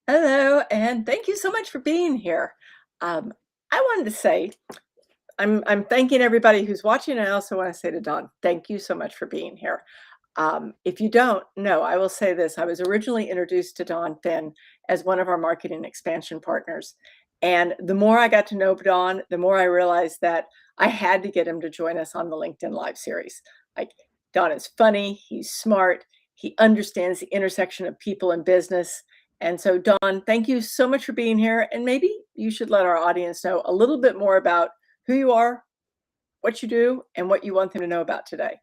Hello, and thank you so much for being here. Um, I wanted to say I'm thanking everybody who's watching. I also want to say to Don, thank you so much for being here. If you don't know, I will say this. I was originally introduced to Don Phin as one of our marketing expansion partners. And the more I got to know Don, the more I realized that I had to get him to join us on the LinkedIn Live series. Like, Don is funny, he's smart, he understands the intersection of people and business. And so, Don, thank you so much for being here. And maybe you should let our audience know a little bit more about who you are, what you do, and what you want them to know about today.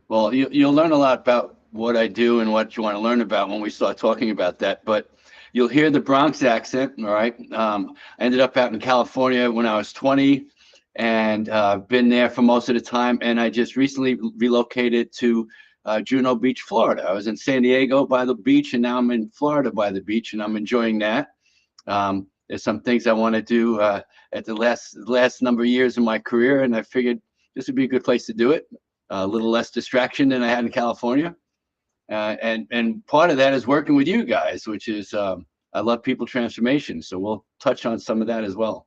Well, you'll learn a lot about what I do and what you want to learn about when we start talking about that. But you'll hear the Bronx accent, all right? I ended up out in California when I was 20 and been there for most of the time. And I just recently relocated to Juno Beach, Florida. I was in San Diego by the beach, and now I'm in Florida by the beach, and I'm enjoying that. There's some things I want to do at the last number of years in my career, and I figured this would be a good place to do it. A little less distraction than I had in California, and part of that is working with you guys, which is I love people transformation. So we'll touch on some of that as well.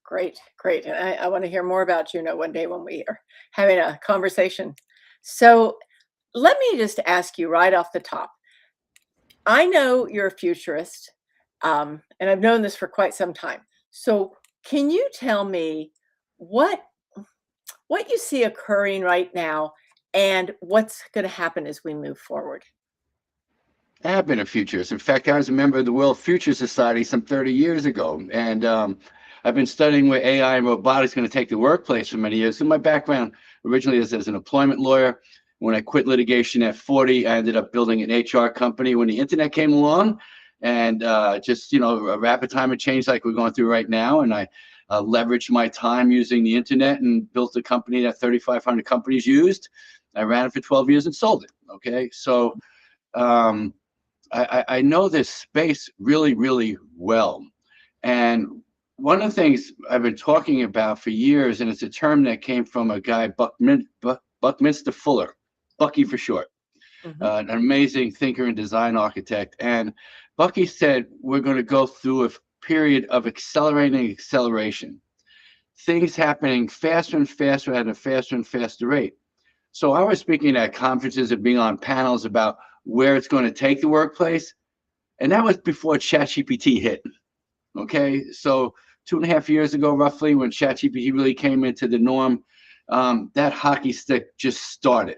Great, great. And I want to hear more about Juno one day when we are having a conversation. So let me just ask you right off the top. I know you're a futurist, and I've known this for quite some time. So can you tell me what what you see occurring right now and what's going to happen as we move forward? I have been a futurist. In fact, I was a member of the World Future Society some 30 years ago, and I've been studying where AI and robotics going to take the workplace for many years. So my background originally is as an employment lawyer. When I quit litigation at 40, I ended up building an HR company when the internet came along, and just a rapid time of change like we're going through right now. And I leveraged my time using the internet and built a company that 3,500 companies used. I ran it for 12 years and sold it. Okay, so. Um, I know this space really, really well. And one of the things I've been talking about for years, and it's a term that came from a guy, Buckminster Fuller, Bucky for short, Mhm. an amazing thinker and design architect. And Bucky said, we're going to go through a period of accelerating acceleration, things happening faster and faster at a faster and faster rate. So I was speaking at conferences and being on panels about where it's going to take the workplace. And that was before ChatGPT hit. Okay. So 2.5 years ago, roughly, when ChatGPT really came into the norm, that hockey stick just started.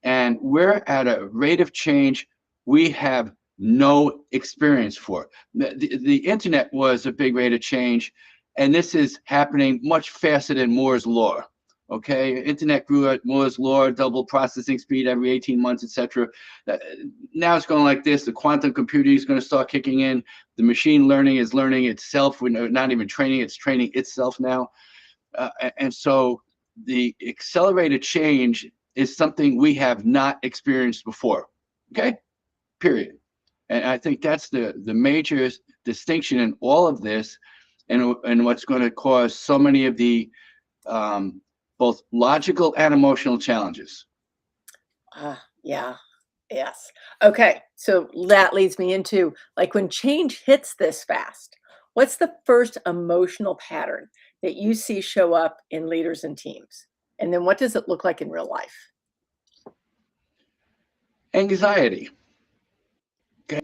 And we're at a rate of change we have no experience for. The internet was a big rate of change, and this is happening much faster than Moore's law. Okay, internet grew at Moore's law, double processing speed every 18 months, etc. Now it's going like this. The quantum computing is going to start kicking in. The machine learning is learning itself. We're not even training; it's training itself now. And so the accelerated change is something we have not experienced before. Okay, period. And I think that's the major distinction in all of this, and what's going to cause so many of the both logical and emotional challenges. Yeah. Yes. Okay. So that leads me into like when change hits this fast, what's the first emotional pattern that you see show up in leaders and teams? And then what does it look like in real life? Anxiety. Okay,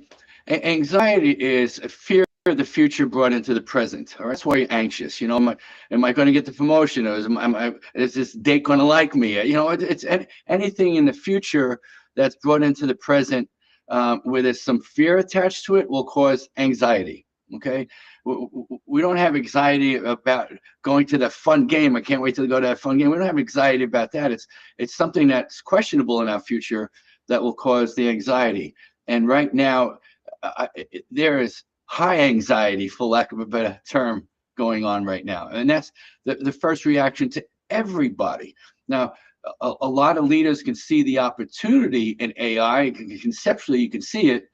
anxiety is a fear of the future brought into the present. All right, that's why you're anxious. Am I going to get the promotion? Or is this date going to like me? It's anything in the future that's brought into the present where there's some fear attached to it will cause anxiety. Okay, we don't have anxiety about going to that fun game. I can't wait to go to that fun game. We don't have anxiety about that. It's something that's questionable in our future that will cause the anxiety. And right now, there is high anxiety, for lack of a better term, going on right now. And that's the first reaction to everybody. Now, a lot of leaders can see the opportunity in AI. Conceptually, you can see it,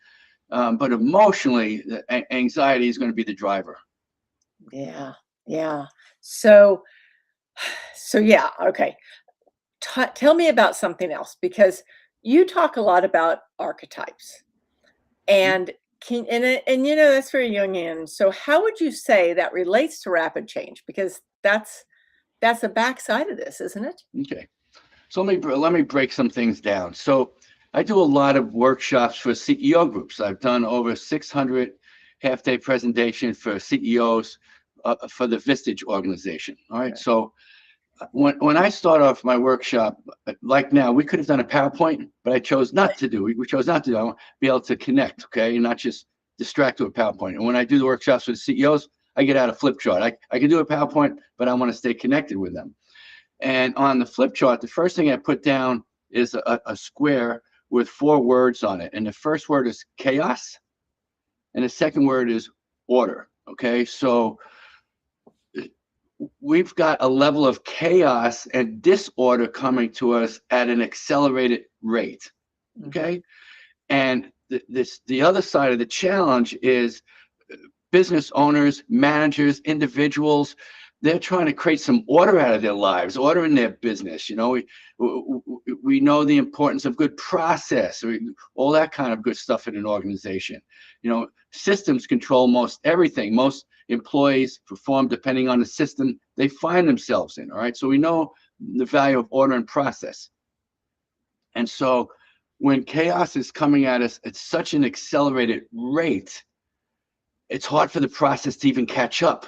but emotionally, anxiety is going to be the driver. Yeah. Yeah. So, so yeah. Okay. Tell me about something else because you talk a lot about archetypes. Mhm. And And you know, that's very Jungian. So how would you say that relates to rapid change? Because that's the backside of this, isn't it? Okay. So let me break some things down. So I do a lot of workshops for CEO groups. I've done over 600 half-day presentations for CEOs for the Vistage organization. All right. Right. So when I start off my workshop, like now, we could have done a PowerPoint, but I chose not to do. We chose not to do. I want to be able to connect, okay, and not just distract with PowerPoint. And when I do the workshops with CEOs, I get out a flip chart. I can do a PowerPoint, but I want to stay connected with them. And on the flip chart, the first thing I put down is a square with 4 words on it. And the first word is chaos, and the second word is order. Okay, so we've got a level of chaos and disorder coming to us at an accelerated rate. Okay, and the other side of the challenge is business owners, managers, individuals. They're trying to create some order out of their lives, order in their business. You know, we know the importance of good process, all that kind of good stuff in an organization. You know, systems control most everything. Most employees perform depending on the system they find themselves in. All right, so we know the value of order and process. And so when chaos is coming at us at such an accelerated rate, it's hard for the process to even catch up,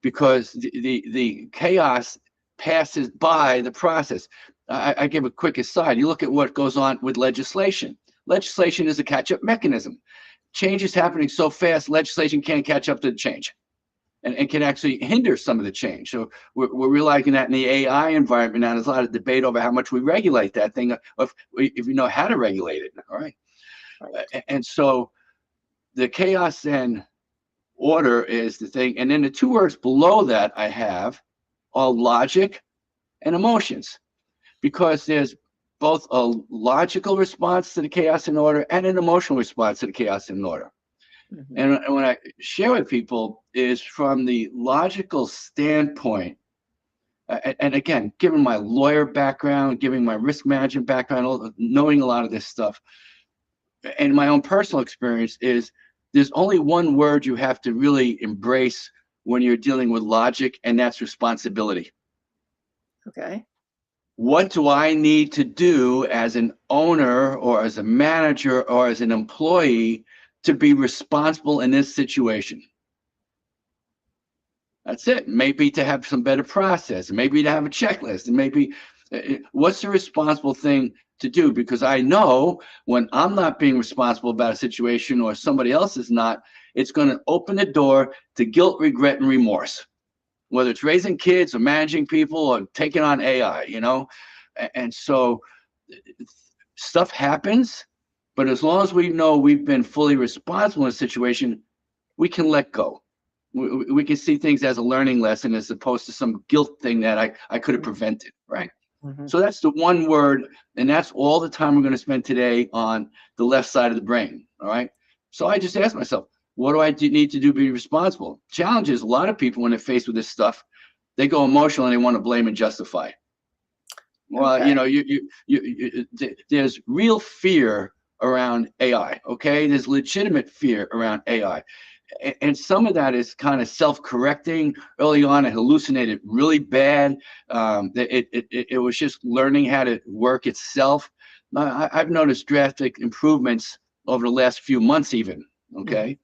because the chaos passes by the process. I give a quick aside. You look at what goes on with legislation. Legislation is a catch-up mechanism. Change is happening so fast, legislation can't catch up to the change, and can actually hinder some of the change. So we're realizing that in the AI environment now. There's a lot of debate over how much we regulate that thing, if we know how to regulate it. All right. Right. And so the chaos and order is the thing. And then the 2 words below that I have are logic and emotions, because there's both a logical response to the chaos and order and an emotional response to the chaos and order. Mhm. And when I share with people is from the logical standpoint, and again, given my lawyer background, given my risk management background, knowing a lot of this stuff, and my own personal experience is there's only one word you have to really embrace when you're dealing with logic, and that's responsibility. Okay. What do I need to do as an owner or as a manager or as an employee to be responsible in this situation? That's it. Maybe to have some better process, maybe to have a checklist, and maybe what's the responsible thing to do? Because I know when I'm not being responsible about a situation or somebody else is not, it's going to open the door to guilt, regret, and remorse, whether it's raising kids or managing people or taking on AI, you know? And so stuff happens, but as long as we know we've been fully responsible in a situation, we can let go. We can see things as a learning lesson as opposed to some guilt thing that I could have prevented, right? Mhm. So that's the one word, and that's all the time we're going to spend today on the left side of the brain, all right? So I just asked myself, what do I need to do to be responsible? Challenge is a lot of people, when they're faced with this stuff, they go emotional and they want to blame and justify. Well, Okay. you know, there's real fear around AI, okay? There's legitimate fear around AI. And some of that is kind of self-correcting. Early on, it hallucinated really bad. It was just learning how to work itself. I've noticed drastic improvements over the last few months even, Mhm. okay?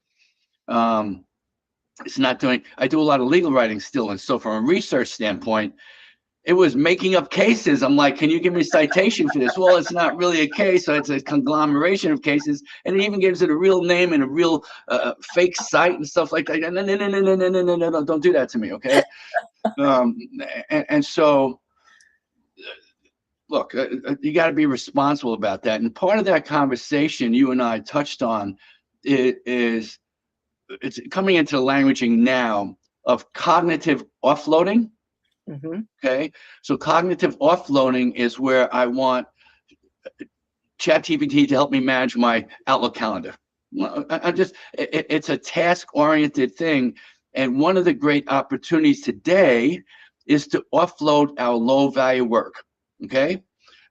It's not doing, I do a lot of legal writing still. And so from a research standpoint, it was making up cases. I'm like, can you give me a citation for this? Well, it's not really a case, so it's a conglomeration of cases, and it even gives it a real name and a real fake site and stuff like that. No, no, no, no, no, no, no, no, no, no, don't do that to me, okay? Um, and so, look, you got to be responsible about that. And part of that conversation you and I touched on is it's coming into the languaging now of cognitive offloading. Mhm. Okay, so cognitive offloading is where I want ChatGPT to help me manage my Outlook calendar. I just, it's a task-oriented thing, and one of the great opportunities today is to offload our low-value work. Okay,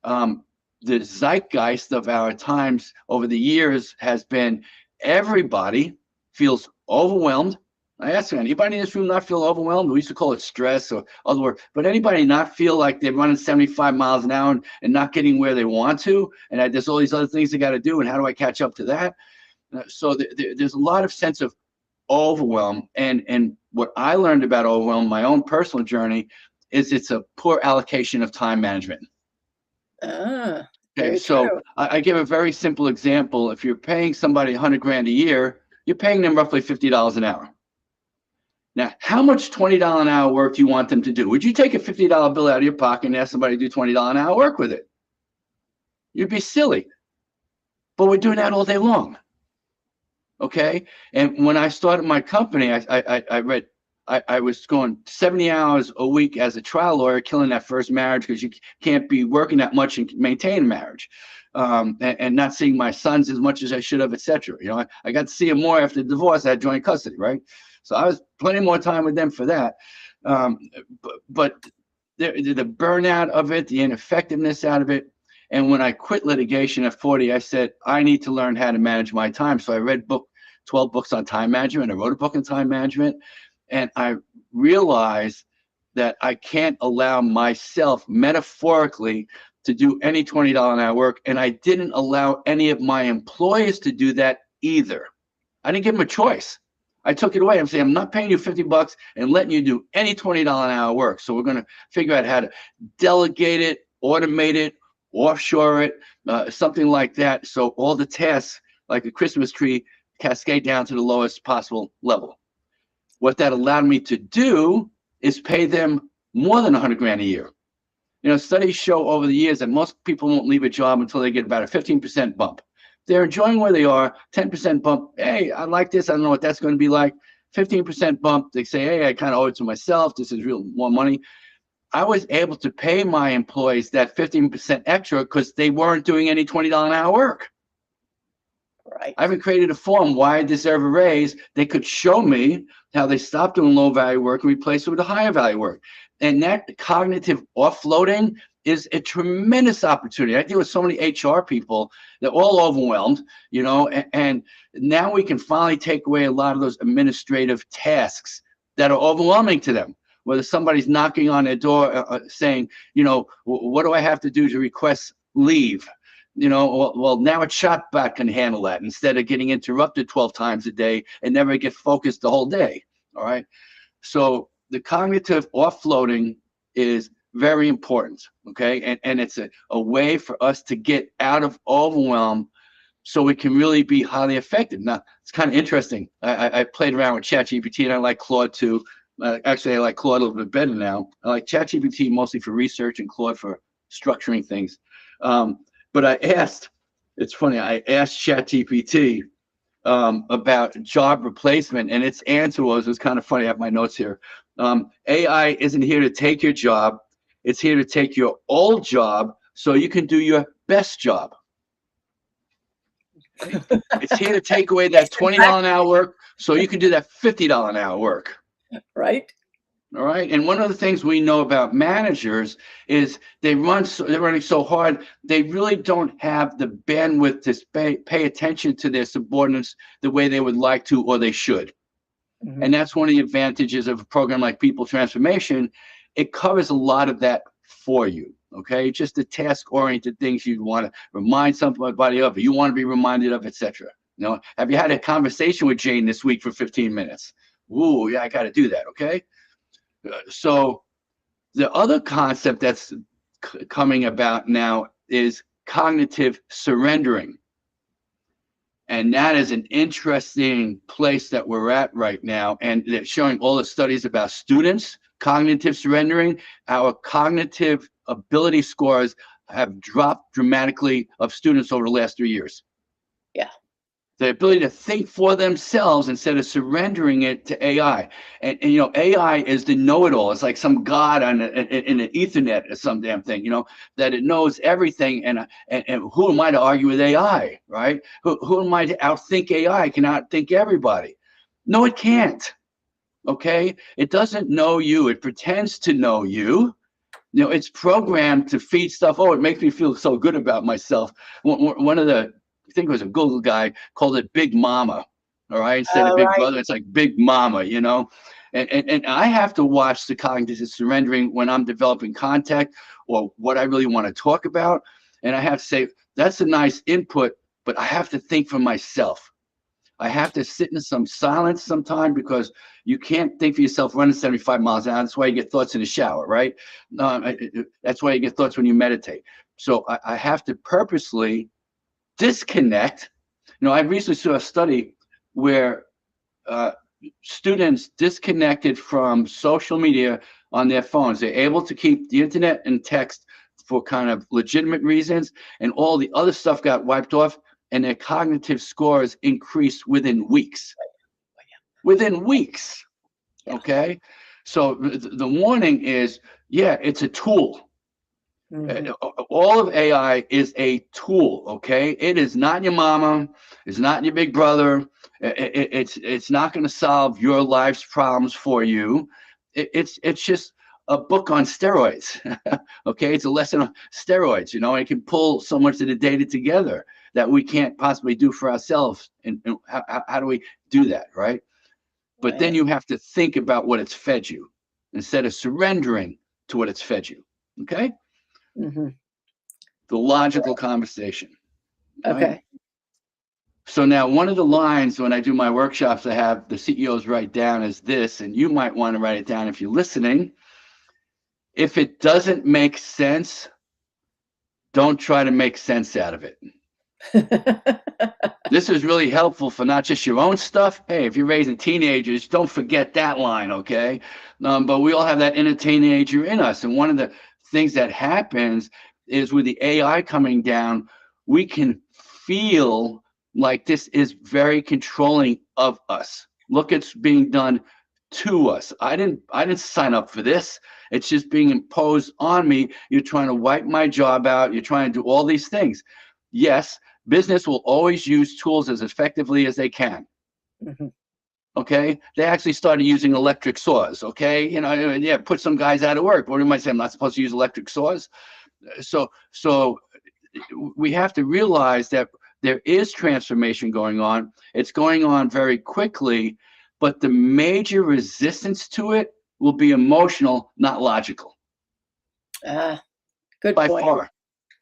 the zeitgeist of our times over the years has been everybody feels overwhelmed. I ask you, anybody in this room not feel overwhelmed? We used to call it stress or other word, but anybody not feel like they're running 75 miles an hour and not getting where they want to, and there's all these other things they got to do, and how do I catch up to that? So there's a lot of sense of overwhelm, and what I learned about overwhelm, my own personal journey, is it's a poor allocation of time management. Ah, Okay, very so true. I give a very simple example. If you're paying somebody 100 grand a year, you're paying them roughly $50 an hour. Now, how much $20 an hour work do you want them to do? Would you take a $50 bill out of your pocket and ask somebody to do $20 an hour work with it? You'd be silly. But we're doing that all day long. Okay. And when I started my company, I was going 70 hours a week as a trial lawyer, killing that first marriage because you can't be working that much and maintain a marriage, and not seeing my sons as much as I should have, etc. You know, I got to see them more after the divorce. I had joint custody, right? So I was plenty more time with them for that. But the burnout of it, the ineffectiveness out of it. And when I quit litigation at 40, I said, I need to learn how to manage my time. So I read 12 books on time management. I wrote a book on time management. And I realized that I can't allow myself metaphorically to do any $20 an hour work. And I didn't allow any of my employees to do that either. I didn't give them a choice. I took it away. I'm saying, I'm not paying you $50 and letting you do any $20 an hour work. So we're going to figure out how to delegate it, automate it, offshore it, something like that. So all the tasks, like a Christmas tree, cascade down to the lowest possible level. What that allowed me to do is pay them more than 100 grand a year. You know, studies show over the years that most people won't leave a job until they get about a 15% bump. They're enjoying where they are, 10% bump. Hey, I like this. I don't know what that's going to be like. 15% bump. They say, hey, I kind of owe it to myself. This is real more money. I was able to pay my employees that 15% extra because they weren't doing any $20 an hour work. Right. I haven't created a form why I deserve a raise. They could show me how they stopped doing low value work and replaced it with a higher value work. And that cognitive offloading is a tremendous opportunity. I deal with so many HR people, they're all overwhelmed, you know, and now we can finally take away a lot of those administrative tasks that are overwhelming to them. Whether somebody's knocking on their door saying, you know, what do I have to do to request leave? You know, well, now a chatbot can handle that instead of getting interrupted 12 times a day and never get focused the whole day. All right. So the cognitive offloading is very important. Okay. And it's a way for us to get out of overwhelm so we can really be highly effective. Now, it's kind of interesting. I played around with ChatGPT and I like Claude too. Actually, I like Claude a little bit better now. I like ChatGPT mostly for research and Claude for structuring things. But I asked, it's funny, I asked ChatGPT about job replacement, and its answer was kind of funny. I have my notes here. AI isn't here to take your job. It's here to take your old job so you can do your best job. It's here to take away that $20 an hour work so you can do that $50 an hour work. Right. All right. And one of the things we know about managers is they're running so hard, they really don't have the bandwidth to pay attention to their subordinates the way they would like to or they should. Mm-hmm. And that's one of the advantages of a program like People Transformation. It covers a lot of that for you. Okay. Just the task-oriented things you'd want to remind somebody of, or you want to be reminded of, etc. You know, have you had a conversation with Jane this week for 15 minutes? Ooh, yeah, I got to do that. Okay. So the other concept that's coming about now is cognitive surrendering. And that is an interesting place that we're at right now. And they're showing all the studies about students, cognitive surrendering. Our cognitive ability scores have dropped dramatically of students over the last 3 years. Yeah. The ability to think for themselves instead of surrendering it to AI. And you know, AI is the know-it-all. It's like some god in an Ethernet or some damn thing, you know, that it knows everything. And who am I to argue with AI, right? Who am I to outthink AI? It can outthink everybody. No, it can't. Okay? It doesn't know you. It pretends to know you. You know, it's programmed to feed stuff. Oh, it makes me feel so good about myself. One of the I think it was a Google guy, called it Big Mama. All right. Instead of Oh, Big right. Brother, it's like Big Mama, you know? And I have to watch the cognitive surrendering when I'm developing contact or what I really want to talk about. And I have to say, that's a nice input, but I have to think for myself. I have to sit in some silence sometime because you can't think for yourself running 75 miles an hour. That's why you get thoughts in the shower, right? That's why you get thoughts when you meditate. So I have to purposely disconnect. You know, I recently saw a study where uh, students disconnected from social media on their phones. They're able to keep the internet and text for kind of legitimate reasons, and all the other stuff got wiped off, and their cognitive scores increased within weeks. Within weeks. Yeah. Okay. So the warning is, yeah, it's a tool. Mhm. All of AI is a tool, okay? It is not your mama. It's not your big brother. It's not going to solve your life's problems for you. It's just a book on steroids, okay? It's a lesson on steroids, you know. It can pull so much of the data together that we can't possibly do for ourselves. And how do we do that, right? But then Right. you have to think about what it's fed you instead of surrendering to what it's fed you, okay? Mhm. The logical conversation, right? Okay. So now one of the lines when I do my workshops, I have the CEOs write down is this, and you might want to write it down if you're listening. If it doesn't make sense, don't try to make sense out of it. This is really helpful for not just your own stuff. Hey, if you're raising teenagers, don't forget that line, okay? But we all have that inner teenager in us. And one of the things that happens is with the AI coming down, we can feel like this is very controlling of us. Look, it's being done to us. I didn't sign up for this. It's just being imposed on me. You're trying to wipe my job out. You're trying to do all these things. Yes, business will always use tools as effectively as they can. Mhm. Okay, they actually started using electric saws. Okay, you know, yeah, put some guys out of work. What am I saying? I'm not supposed to use electric saws. So we have to realize that there is transformation going on. It's going on very quickly, but the major resistance to it will be emotional, not logical, Ah, good by point. far.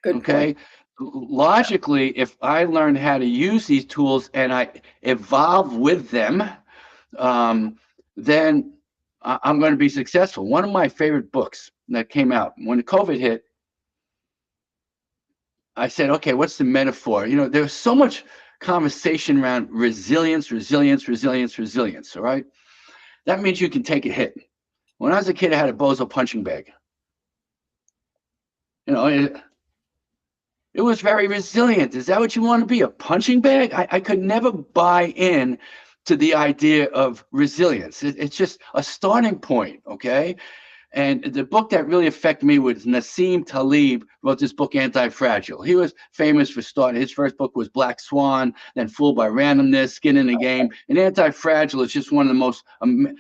Good point. Okay. Logically, if I learn how to use these tools and I evolve with them, um, then I'm going to be successful. One of my favorite books that came out when COVID hit, I said, okay, what's the metaphor? You know, there's so much conversation around resilience, resilience, resilience, resilience. All right. That means you can take a hit. When I was a kid, I had a Bozo punching bag. You know, it was very resilient. Is that what you want to be? A punching bag? I could never buy in to the idea of resilience. It's just a starting point, okay? And the book that really affected me was Nassim Taleb wrote this book, Anti-Fragile. He was famous for starting, his first book was Black Swan, then Fooled by Randomness, Skin in the Game. And Anti-Fragile is just one of the most,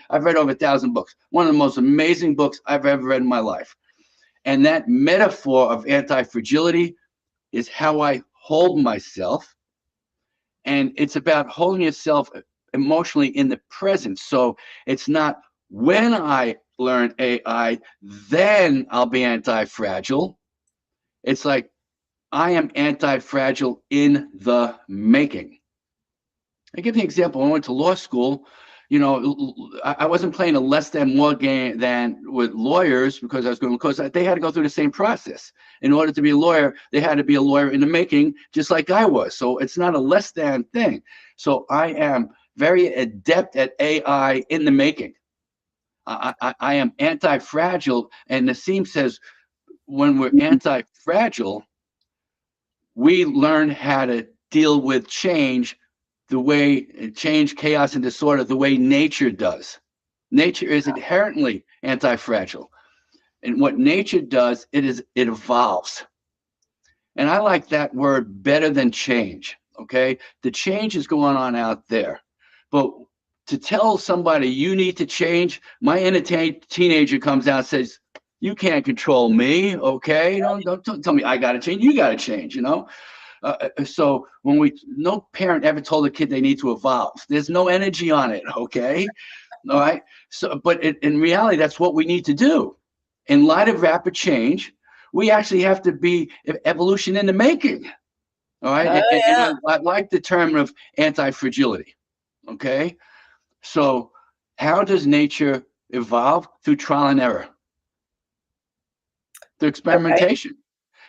I've read over 1,000 books, one of the most amazing books I've ever read in my life. And that metaphor of anti-fragility is how I hold myself. And it's about holding yourself emotionally in the present. So it's not when I learn AI, then I'll be anti-fragile. It's like I am anti-fragile in the making. I give you an example. When I went to law school, you know, I wasn't playing a less than more game than with lawyers because I was going, because they had to go through the same process. In order to be a lawyer, they had to be a lawyer in the making, just like I was. So it's not a less than thing. So I am very adept at AI in the making. I am anti-fragile. And Nassim says, when we're Mhm. anti-fragile, we learn how to deal with change the way change, chaos, and disorder the way nature does. Nature is inherently anti-fragile. And what nature does, it evolves. And I like that word better than change. Okay. The change is going on out there. But to tell somebody you need to change, my inner teenager comes out and says, you can't control me. Okay. Don't tell me I got to change. You got to change, you know? So no parent ever told a kid they need to evolve. There's no energy on it. Okay. All right. So, but in reality, that's what we need to do. In light of rapid change, we actually have to be evolution in the making. All right. Oh, And yeah. I like the term of anti-fragility. Okay. So, how does nature evolve? Through trial and error, through Okay. experimentation.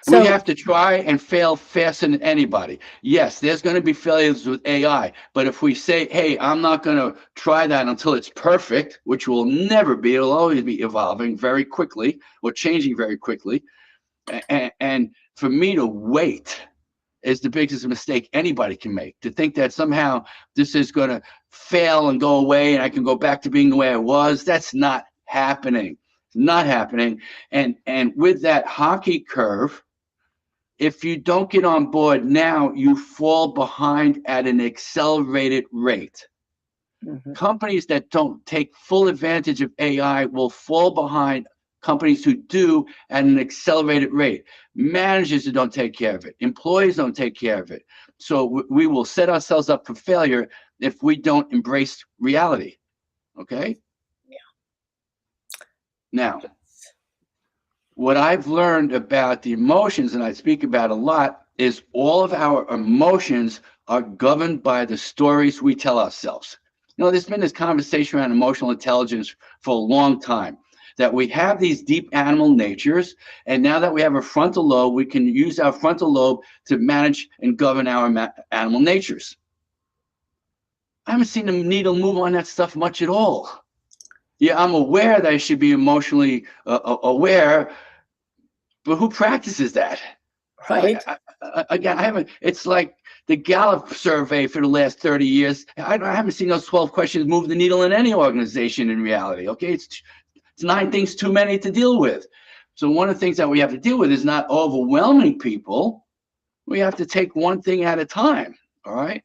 We So have to try and fail faster than anybody. Yes, there's going to be failures with AI, but if we say, hey, I'm not going to try that until it's perfect, which will never be, it'll always be evolving very quickly or changing very quickly. And for me to wait is the biggest mistake anybody can make. To think that somehow this is going to fail and go away and I can go back to being the way I was, that's not happening. It's not happening. And with that hockey curve, if you don't get on board now, you fall behind at an accelerated rate. mhm. Companies that don't take full advantage of AI will fall behind companies who do at an accelerated rate. Managers who don't take care of it, employees don't take care of it. So we will set ourselves up for failure if we don't embrace reality. Okay? Now, what I've learned about the emotions, and I speak about a lot, is all of our emotions are governed by the stories we tell ourselves. There's been this conversation around emotional intelligence for a long time, that we have these deep animal natures, and now that we have a frontal lobe, we can use our frontal lobe to manage and govern our animal natures. I haven't seen the needle move on that stuff much at all. Yeah, I'm aware that I should be emotionally aware, but who practices that? Right. Again, I haven't. It's like the Gallup survey for the last 30 years. I haven't seen those 12 questions move the needle in any organization in reality. Okay, it's 9 things too many to deal with. So one of the things that we have to deal with is not overwhelming people. We have to take one thing at a time. All right.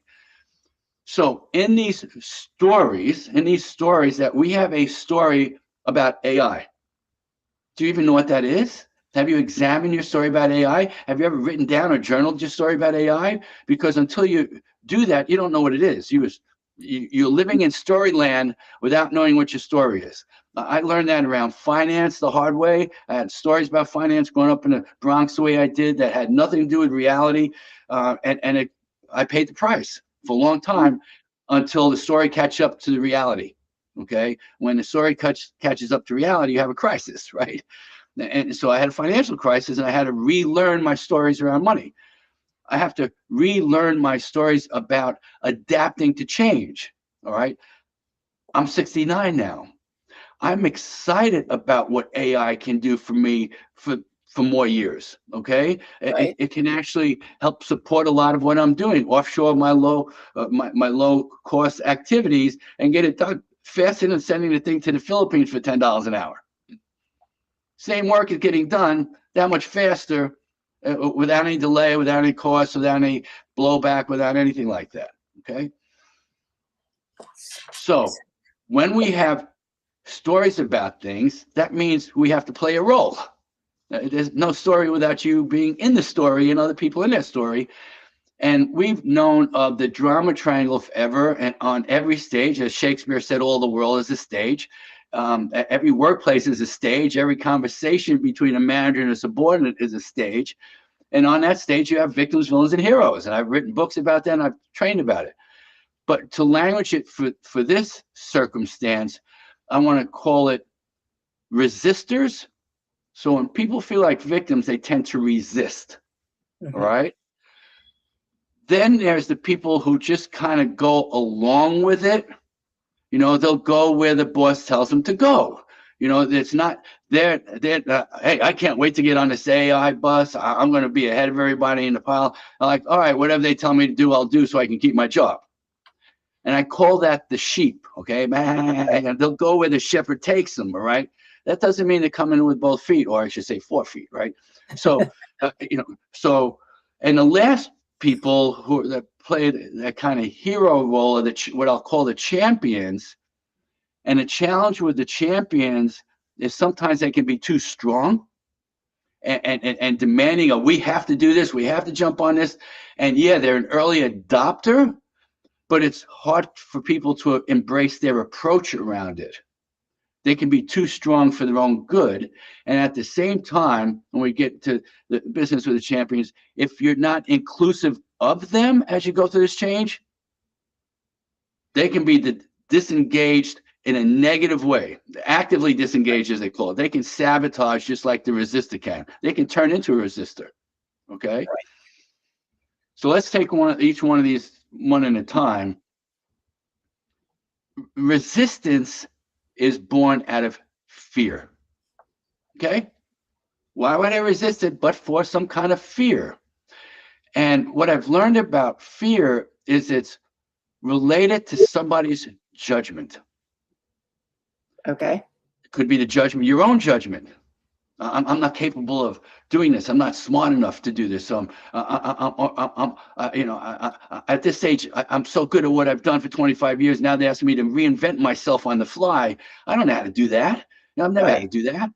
So in these stories, that we have a story about AI. Do you even know what that is? Have you examined your story about AI? Have you ever written down or journaled your story about AI? Because until you do that, you don't know what it is. You're living in storyland without knowing what your story is. I learned that around finance the hard way. I had stories about finance growing up in the Bronx the way I did that had nothing to do with reality, I paid the price for a long time until the story catch up to the reality. Okay, when the story catches up to reality, you have a crisis, right? And so I had a financial crisis, and I had to relearn my stories around money. I have to relearn my stories about adapting to change. All right, I'm 69 now. I'm excited about what AI can do for me for more years. Okay, Right. it can actually help support a lot of what I'm doing, offshore my my low cost activities, and get it done faster than sending the thing to the Philippines for $10 an hour. Same work is getting done that much faster, without any delay, without any cost, without any blowback, without anything like that. Okay. So when we have stories about things, that means we have to play a role. There's no story without you being in the story and other people in that story. And we've known of the drama triangle forever, and on every stage, as Shakespeare said, all the world is a stage. Every workplace is a stage. Every conversation between a manager and a subordinate is a stage. And on that stage, you have victims, villains, and heroes. And I've written books about that, and I've trained about it. But to language it for this circumstance, I want to call it resistors. So when people feel like victims, they tend to resist. All Mhm. right. Then there's the people who just kind of go along with it. They'll go where the boss tells them to go. It's not hey, I can't wait to get on this AI bus. I'm going to be ahead of everybody in the pile. I'm like, all right, whatever they tell me to do, I'll do so I can keep my job. And I call that the sheep. Okay, man, they'll go where the shepherd takes them. All right. That doesn't mean they're coming in with both feet, or I should say 4 feet. Right. So, so, and the last people that play that kind of hero role of what I'll call the champions. And the challenge with the champions is sometimes they can be too strong, and demanding, we have to do this, we have to jump on this. And yeah, they're an early adopter, but it's hard for people to embrace their approach around it. They can be too strong for their own good. And at the same time, when we get to the business with the champions, if you're not inclusive of them as you go through this change, they can be disengaged in a negative way, actively disengaged, as they call it. They can sabotage just like the resistor can. They can turn into a resistor. Okay. Right. So let's take each one of these one at a time. Resistance is born out of fear. Okay. Why would I resist it but for some kind of fear? And what I've learned about fear is it's related to somebody's judgment. Okay. It could be the judgment, your own judgment. I'm not capable of doing this. I'm not smart enough to do this. So at this age, I'm so good at what I've done for 25 years. Now they're asking me to reinvent myself on the fly. I don't know how to do that. I've never had to do that.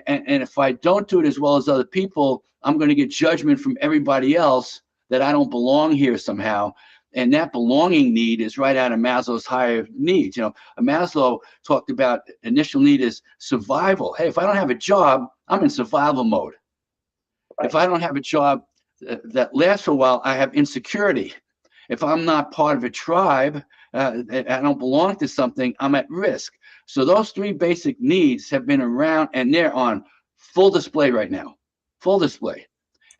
And if I don't do it as well as other people, I'm going to get judgment from everybody else that I don't belong here somehow. And that belonging need is right out of Maslow's higher needs. Maslow talked about initial need is survival. Hey, if I don't have a job, I'm in survival mode. Right. If I don't have a job that lasts for a while, I have insecurity. If I'm not part of a tribe, I don't belong to something, I'm at risk. So those three basic needs have been around, and they're on full display right now. Full display.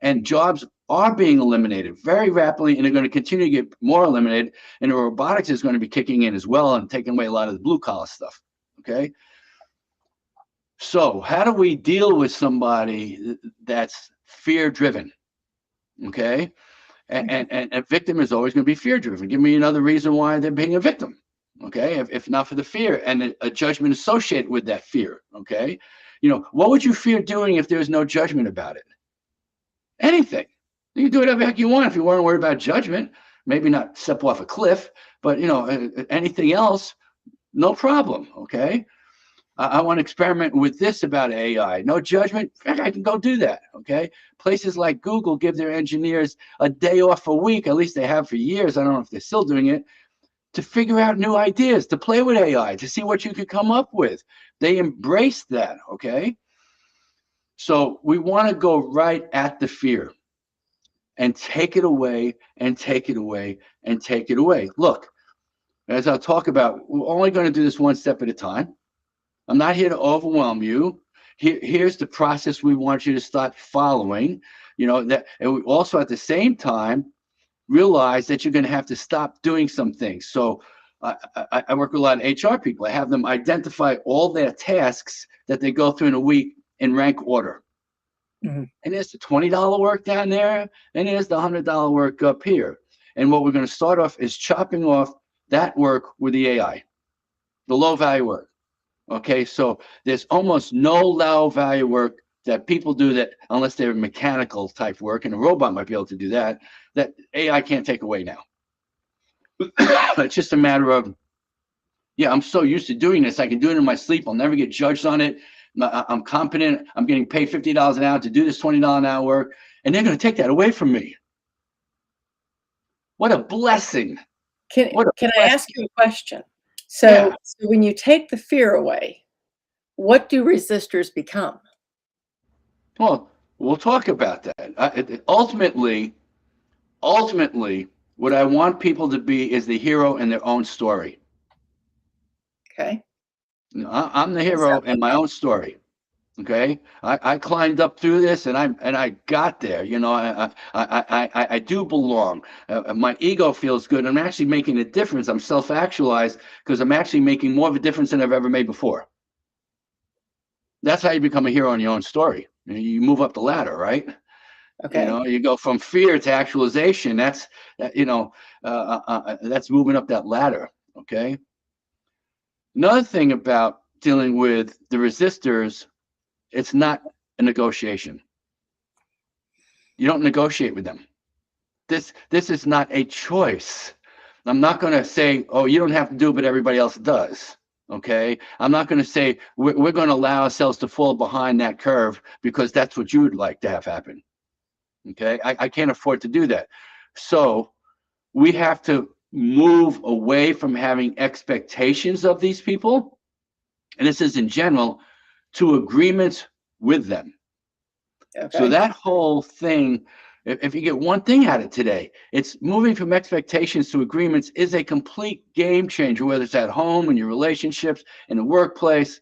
And jobs are being eliminated very rapidly, and they're going to continue to get more eliminated. And the robotics is going to be kicking in as well and taking away a lot of the blue collar stuff. Okay. So how do we deal with somebody that's fear driven? Okay. And a victim is always going to be fear driven. Give me another reason why they're being a victim. Okay. If not for the fear and a judgment associated with that fear. Okay. What would you fear doing if there's no judgment about it? Anything. You can do whatever heck you want if you weren't worried about judgment. Maybe not step off a cliff, but anything else, no problem. Okay. I want to experiment with this about AI. No judgment. I can go do that. Okay. Places like Google give their engineers a day off a week. At least they have for years. I don't know if they're still doing it, to figure out new ideas, to play with AI, to see what you could come up with. They embrace that. Okay. So we want to go right at the fear and take it away and take it away and take it away. Look, as I'll talk about, we're only going to do this one step at a time. I'm not here to overwhelm you. Here's the process we want you to start following. And we also at the same time realize that you're going to have to stop doing some things. So I work with a lot of HR people. I have them identify all their tasks that they go through in a week in rank order. Mm-hmm. And there's the $20 work down there, and there's the $100 work up here. And what we're going to start off is chopping off that work with the AI, the low value work. Okay, so there's almost no low value work that people do that, unless they're mechanical type work, and a robot might be able to do that AI can't take away now. It's just a matter of, I'm so used to doing this, I can do it in my sleep, I'll never get judged on it. I'm competent. I'm getting paid $50 an hour to do this $20 an hour work, and they're going to take that away from me. What a blessing. Can I ask you a question? So when you take the fear away, what do resistors become? Well, we'll talk about that. Ultimately, what I want people to be is the hero in their own story. Okay. I'm the hero in my own story. Okay. I climbed up through this and I got there. I do belong. My ego feels good. I'm actually making a difference. I'm self-actualized because I'm actually making more of a difference than I've ever made before. That's how you become a hero in your own story. You move up the ladder, right? Okay. You go from fear to actualization. That's that's moving up that ladder. Okay. Another thing about dealing with the resistors, it's not a negotiation. You don't negotiate with them. This is not a choice. I'm not going to say, oh, you don't have to do it, but everybody else does. Okay. I'm not going to say we're going to allow ourselves to fall behind that curve because that's what you would like to have happen. Okay. I can't afford to do that. So we have to move away from having expectations of these people, and this is in general, to agreements with them. So Okay. that whole thing, if you get one thing out of today, it's moving from expectations to agreements is a complete game changer, whether it's at home, in your relationships, in the workplace,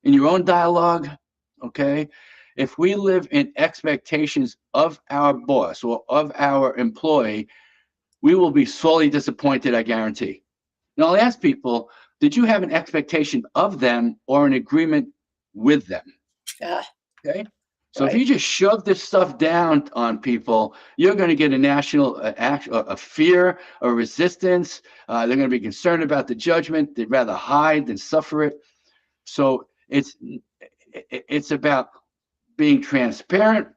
in your own dialogue. Okay. If we live in expectations of our boss or of our employee, we will be sorely disappointed, I guarantee. Now, I'll ask people, did you have an expectation of them or an agreement with them? Ah, Okay. So if right. you just shove this stuff down on people, you're going to get a national a fear, a resistance. They're going to be concerned about the judgment. They'd rather hide than suffer it. So it's about being transparent,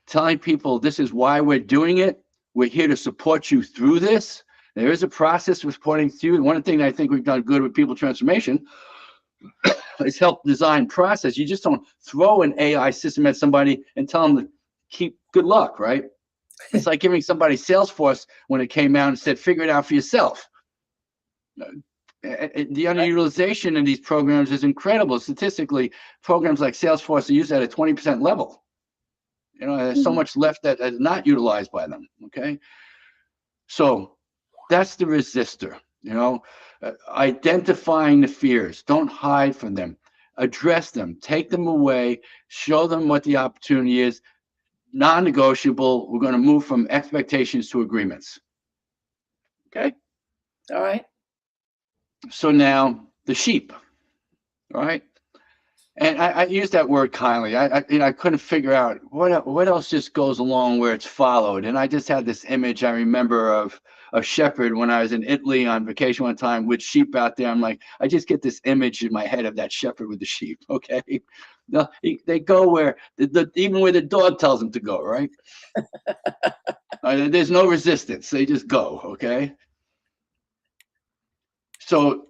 telling people this is why we're doing it. We're here to support you through this. There is a process for supporting you. And one thing I think we've done good with people transformation is help design process. You just don't throw an AI system at somebody and tell them to keep good luck, right? It's like giving somebody Salesforce when it came out and said, figure it out for yourself. The underutilization in these programs is incredible. Statistically, programs like Salesforce are used at a 20% level. You know, there's so Mhm. much left that is not utilized by them. Okay. So that's the resistor, identifying the fears. Don't hide from them. Address them, take them away, show them what the opportunity is. Non-negotiable. We're going to move from expectations to agreements. Okay. All right. So now the sheep, all right? And I use that word kindly. I couldn't figure out what else just goes along where it's followed. And I just had this image I remember of a shepherd when I was in Italy on vacation one time with sheep out there. I'm like, I just get this image in my head of that shepherd with the sheep. Okay, no, they go where even where the dog tells them to go. Right? There's no resistance. They just go. Okay. So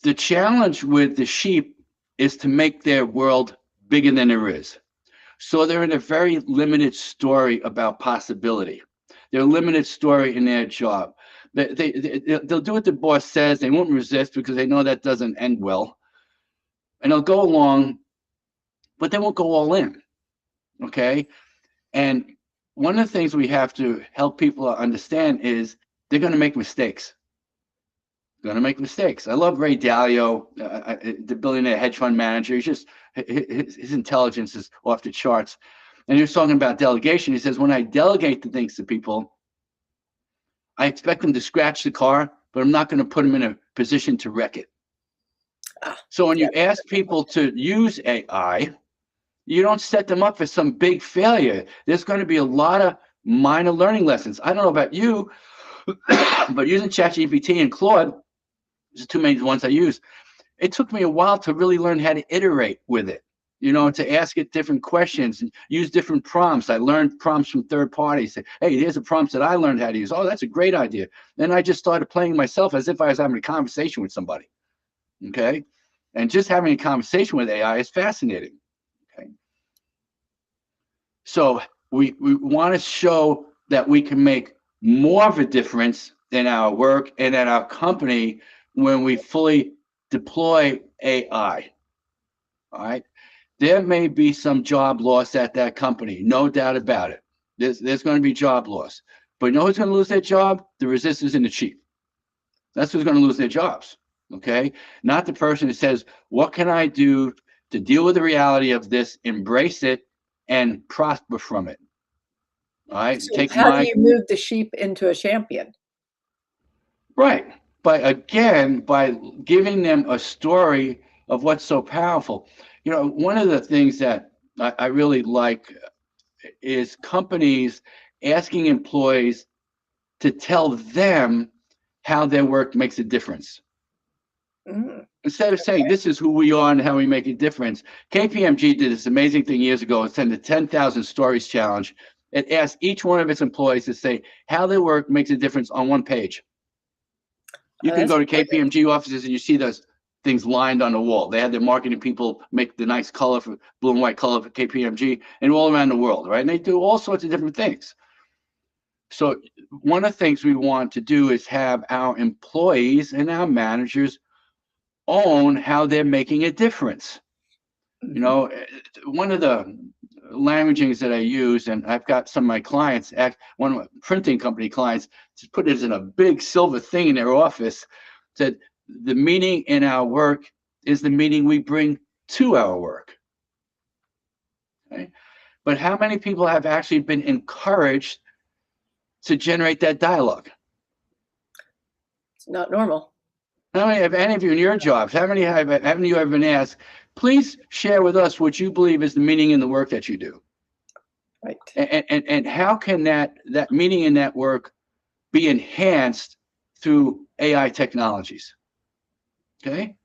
the challenge with the sheep is to make their world bigger than there is. So they're in a very limited story about possibility. They're a limited story in their job. They'll do what the boss says. They won't resist because they know that doesn't end well. And they'll go along, but they won't go all in. Okay. And one of the things we have to help people understand is they're going to make mistakes. Going to make mistakes. I love Ray Dalio, the billionaire hedge fund manager. He's just his intelligence is off the charts. And he was talking about delegation. He says, when I delegate the things to people, I expect them to scratch the car, but I'm not going to put them in a position to wreck it. Ah, So when yeah. you ask people to use AI, you don't set them up for some big failure. There's going to be a lot of minor learning lessons. I don't know about you, but using ChatGPT and Claude, there's too many ones I use. It took me a while to really learn how to iterate with it, to ask it different questions and use different prompts. I learned prompts from third parties. Say, hey, here's a prompt that I learned how to use. Oh, that's a great idea. Then I just started playing myself as if I was having a conversation with somebody. Okay. And just having a conversation with AI is fascinating. Okay. So we want to show that we can make more of a difference in our work and at our company when we fully deploy AI. All right. There may be some job loss at that company, no doubt about it. There's going to be job loss. But you know who's going to lose their job? The resistors and the chief. That's who's going to lose their jobs. Okay. Not the person who says, what can I do to deal with the reality of this, embrace it, and prosper from it? All right. So Take how do my you move the sheep into a champion? right. By giving them a story of what's so powerful. One of the things that I really like is companies asking employees to tell them how their work makes a difference. Mm, Instead of saying this is who we are and how we make a difference, KPMG did this amazing thing years ago and sent the 10,000 Stories Challenge. It asked each one of its employees to say how their work makes a difference on one page. You oh, can that's go to brilliant. KPMG offices and you see those things lined on the wall. They had their marketing people make the nice color for blue and white color for KPMG and all around the world, right? And they do all sorts of different things. So one of the things we want to do is have our employees and our managers own how they're making a difference. You know, one of the languagings that I use, and I've got some of my clients, one of my printing company clients, just put this in a big silver thing in their office, said the meaning in our work is the meaning we bring to our work. Okay? But how many people have actually been encouraged to generate that dialogue? It's not normal. How many of any of you in your jobs, haven't you ever been asked, please share with us what you believe is the meaning in the work that you do? Right. And how can that meaning in that work be enhanced through AI technologies? Okay.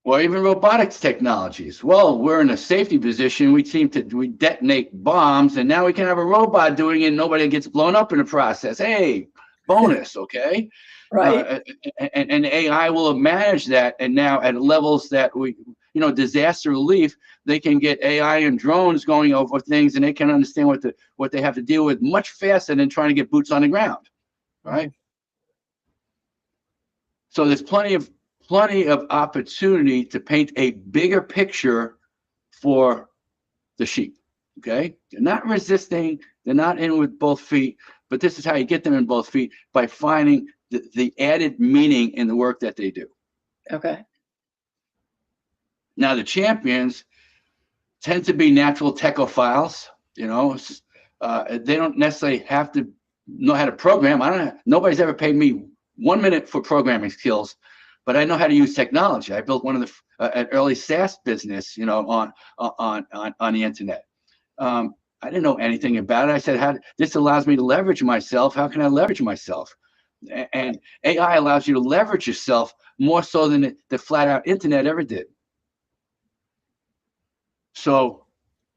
Or even robotics technologies. Well, we're in a safety position. We detonate bombs, and now we can have a robot doing it, and nobody gets blown up in the process. Hey, bonus, okay? Right. And AI will manage that, and now at levels that disaster relief, they can get AI and drones going over things, and they can understand what they have to deal with much faster than trying to get boots on the ground, right? So there's plenty of opportunity to paint a bigger picture for the sheep. Okay, they're not resisting, they're not in with both feet, but this is how you get them in both feet, by finding the added meaning in the work that they do. Okay. Now the champions tend to be natural techophiles. They don't necessarily have to know how to program. Nobody's ever paid me 1 minute for programming skills, but I know how to use technology. I built one of an early SaaS business, on the internet. I didn't know anything about it. I said, this allows me to leverage myself. How can I leverage myself? And AI allows you to leverage yourself more so than the flat out internet ever did. So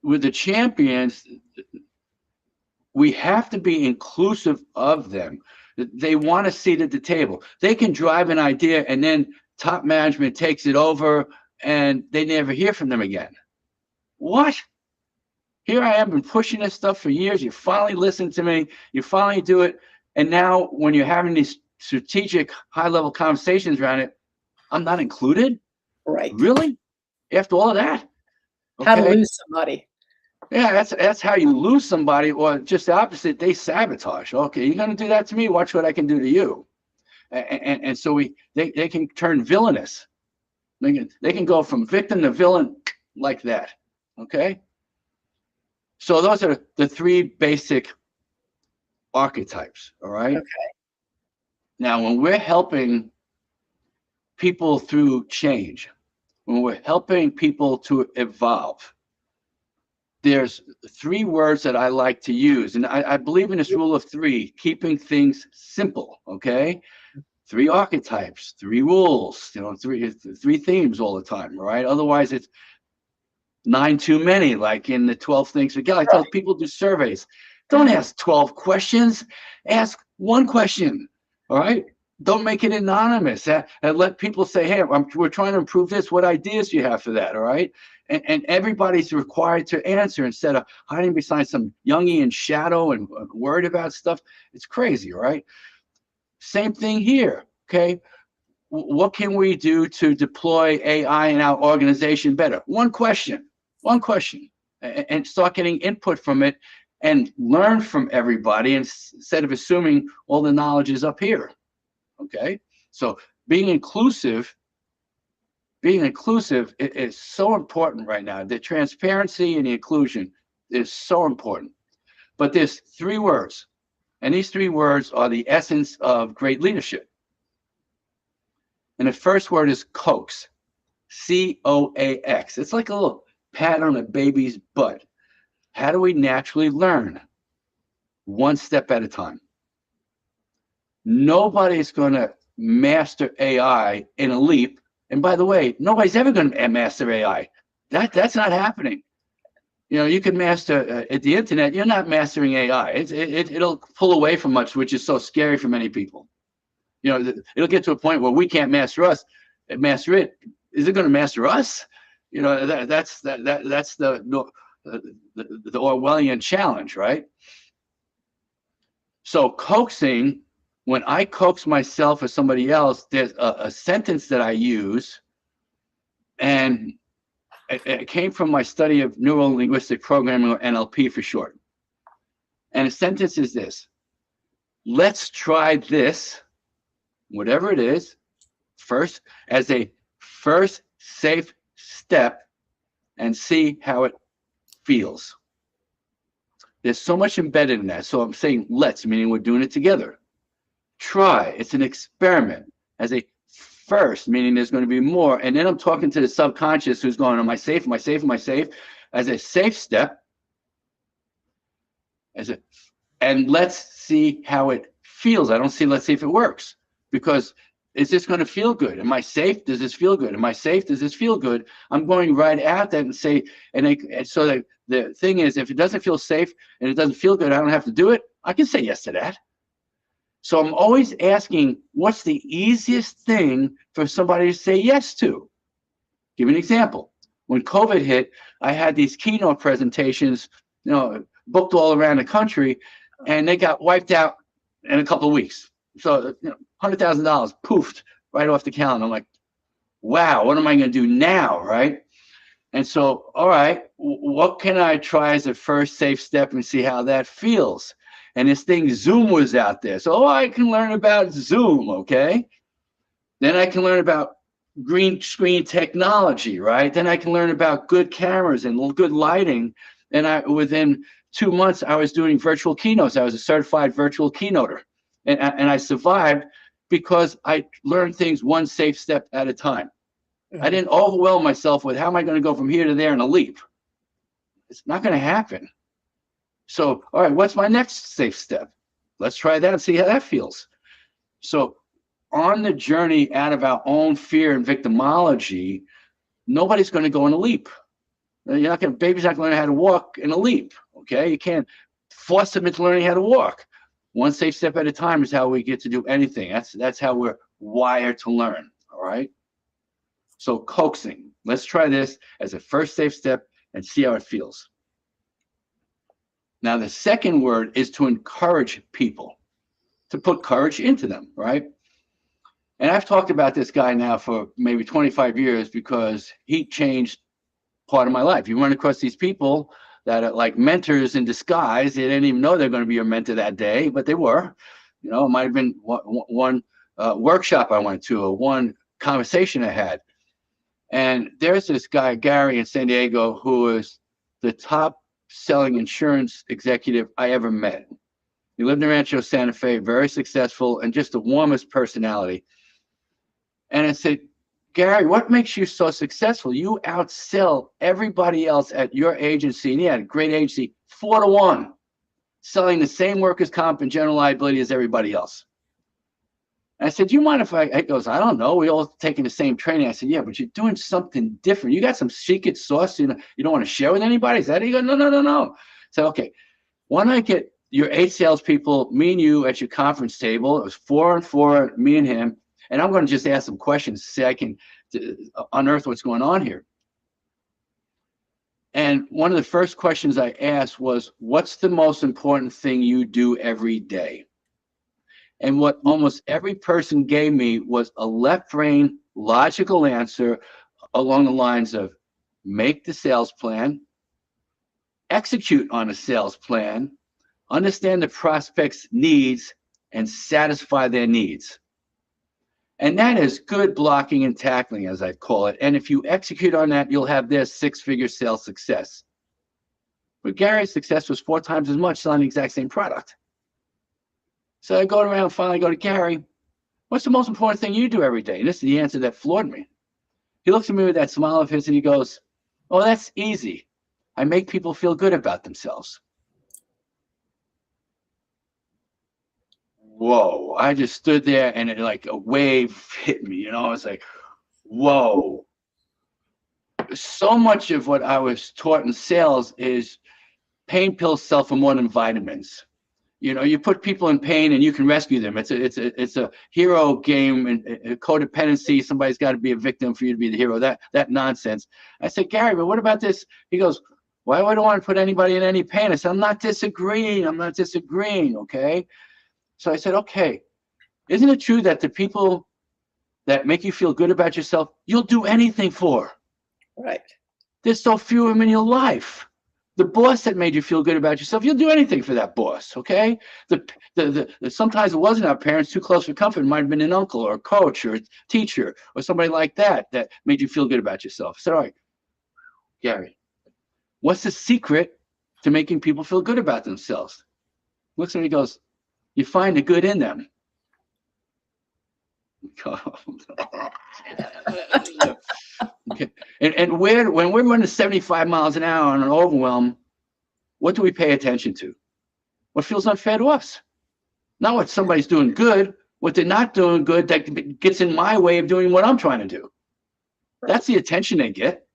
with the champions, we have to be inclusive of them. They want a seat at the table. They can drive an idea, and then top management takes it over, and they never hear from them again. What? Here I have been pushing this stuff for years. You finally listen to me. You finally do it. And now when you're having these strategic high-level conversations around it, I'm not included? Right. Really? After all of that? Okay. How to lose somebody. Yeah, that's how you lose somebody, or just the opposite, they sabotage. Okay, you're going to do that to me? Watch what I can do to you. And so they can turn villainous. They can go from victim to villain like that. Okay? So those are the three basic archetypes, all right? Okay. Now, when we're helping people through change, when we're helping people to evolve, there's three words that I like to use. And I believe in this rule of three, keeping things simple, okay? 3 archetypes, 3 rules, three themes all the time, all right? Otherwise, it's 9 too many, like in the 12 things. Again, I tell people, do surveys. Don't ask 12 questions. Ask 1 question, all right? Don't make it anonymous. And let people say, hey, we're trying to improve this. What ideas do you have for that, all right? And everybody's required to answer instead of hiding behind some Jungian shadow and worried about stuff. It's crazy, right? Same thing here, okay? What can we do to deploy AI in our organization better? 1 question, and start getting input from it and learn from everybody instead of assuming all the knowledge is up here, okay? So being inclusive is so important right now. The transparency and the inclusion is so important. But there's 3 words, and these 3 words are the essence of great leadership. And the first word is coax, C-O-A-X. It's like a little pat on a baby's butt. How do we naturally learn? 1 step at a time. Nobody's going to master AI in a leap. And by the way, nobody's ever going to master AI. That's not happening. You can master at the internet. You're not mastering AI. It'll pull away from much, which is so scary for many people. It'll get to a point where we can't master us. master it. Is it going to master us? You know, that's the Orwellian challenge, right? So coaxing, when I coax myself or somebody else, there's a sentence that I use, and it came from my study of neuro-linguistic programming, or NLP for short. And the sentence is this: let's try this, whatever it is, first, as a first safe step, and see how it feels. There's so much embedded in that. So I'm saying let's, meaning we're doing it together. Try, it's an experiment. As a first, meaning there's going to be more. And then I'm talking to the subconscious who's going, am I safe? Am I safe? Am I safe? As a safe step, and let's see how it feels. I don't see, let's see if it works, because is this going to feel good? Am I safe? Does this feel good? Am I safe? Does this feel good? I'm going right at that and say, and so that the thing is, if it doesn't feel safe and it doesn't feel good, I don't have to do it. I can say yes to that. So I'm always asking, what's the easiest thing for somebody to say yes to? Give an example. When COVID hit, I had these keynote presentations, booked all around the country, and they got wiped out in a couple of weeks. So, $100,000 poofed right off the calendar. I'm like, wow, what am I going to do now, right? And so, all right, what can I try as a first safe step and see how that feels? And this thing, Zoom, was out there. So, I can learn about Zoom, okay? Then I can learn about green screen technology, right? Then I can learn about good cameras and good lighting. And within 2 months, I was doing virtual keynotes. I was a certified virtual keynoter. And I survived because I learned things one safe step at a time. I didn't overwhelm myself with how am I going to go from here to there in a leap. It's not going to happen. So, all right, what's my next safe step? Let's try that and see how that feels. So on the journey out of our own fear and victimology, nobody's going to go in a leap. Baby's not going to learn how to walk in a leap, okay? You can't force them into learning how to walk. One safe step at a time is how we get to do anything. That's how we're wired to learn, all right? So coaxing, let's try this as a first safe step and see how it feels. Now, the second word is to encourage people, to put courage into them, right? And I've talked about this guy now for maybe 25 years because he changed part of my life. You run across these people that are like mentors in disguise. They didn't even know they're going to be your mentor that day, but they were. It might have been one workshop I went to or one conversation I had. And there's this guy, Gary, in San Diego, who is the top selling insurance executive I ever met. He lived in Rancho Santa Fe, very successful, and just the warmest personality. And I said, Gary, what makes you so successful? You outsell everybody else at your agency, and he had a great agency, 4-to-1, selling the same workers' comp and general liability as everybody else. And I said, do you mind if he goes, I don't know, we all taking the same training. I said, yeah, but you're doing something different. You got some secret sauce you don't want to share with anybody? Is that it? He goes, no. I said, okay, why don't I get your 8 salespeople, me and you at your conference table? It was 4 and 4, me and him. And I'm going to just ask some questions so I can unearth what's going on here. And one of the first questions I asked was, what's the most important thing you do every day? And what almost every person gave me was a left brain logical answer along the lines of make the sales plan, execute on a sales plan, understand the prospect's needs, and satisfy their needs. And that is good blocking and tackling, as I call it. And if you execute on that, you'll have their 6-figure sales success. But Gary's success was 4 times as much selling the exact same product. So I go around, finally go to Gary, what's the most important thing you do every day? And this is the answer that floored me. He looks at me with that smile of his and he goes, oh, that's easy. I make people feel good about themselves. Whoa, I just stood there and it like a wave hit me, I was like, whoa. So much of what I was taught in sales is pain pills sell for more than vitamins. You know, you put people in pain and you can rescue them. It's a hero game, and codependency. Somebody's got to be a victim for you to be the hero. That nonsense. I said, Gary, but what about this? He goes, why would I want to put anybody in any pain? I said, I'm not disagreeing. I'm not disagreeing. Okay. So I said, okay, isn't it true that the people that make you feel good about yourself, you'll do anything for? Right. There's so few of them in your life. The boss that made you feel good about yourself, you'll do anything for that boss, okay? Sometimes it wasn't our parents, too close for comfort. It might have been an uncle or a coach or a teacher or somebody like that that made you feel good about yourself. So, all right, Gary, what's the secret to making people feel good about themselves? Looks at me and goes, you find the good in them. Okay. And when we're running 75 miles an hour on an overwhelm, what do we pay attention to? What feels unfair to us? Not what somebody's doing good, what they're not doing good that gets in my way of doing what I'm trying to do. That's the attention they get.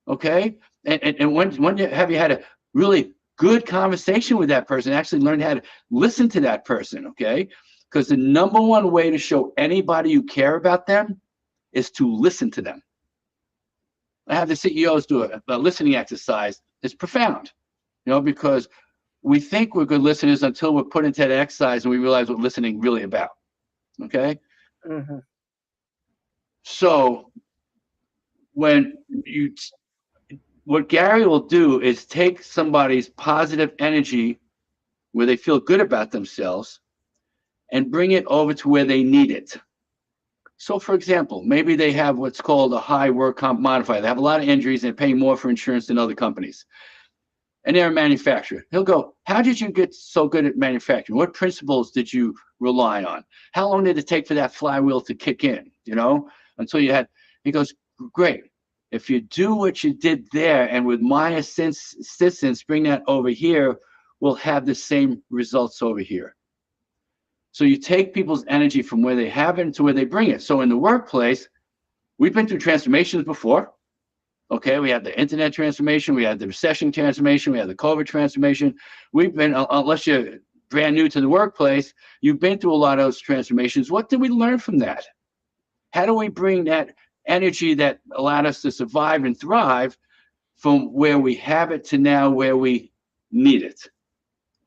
Okay. And when have you had a really good conversation with that person, actually learned how to listen to that person? Okay. Because the number one way to show anybody you care about them is to listen to them. I have the CEOs do a listening exercise. It's profound, you know, because we think we're good listeners until we're put into that exercise and we realize what listening really about. Okay. Mm-hmm. So what Gary will do is take somebody's positive energy where they feel good about themselves and bring it over to where they need it. So, for example, maybe they have what's called a high work comp modifier. They have a lot of injuries and pay more for insurance than other companies. And they're a manufacturer. He'll go, how did you get so good at manufacturing? What principles did you rely on? How long did it take for that flywheel to kick in, you know, until you had, he goes, great. If you do what you did there and with my assistance, bring that over here, we'll have the same results over here. So you take people's energy from where they have it to where they bring it. So in the workplace, we've been through transformations before. Okay, we had the internet transformation, we had the recession transformation, we had the COVID transformation. We've been, unless you're brand new to the workplace, you've been through a lot of those transformations. What did we learn from that? How do we bring that energy that allowed us to survive and thrive from where we have it to now where we need it?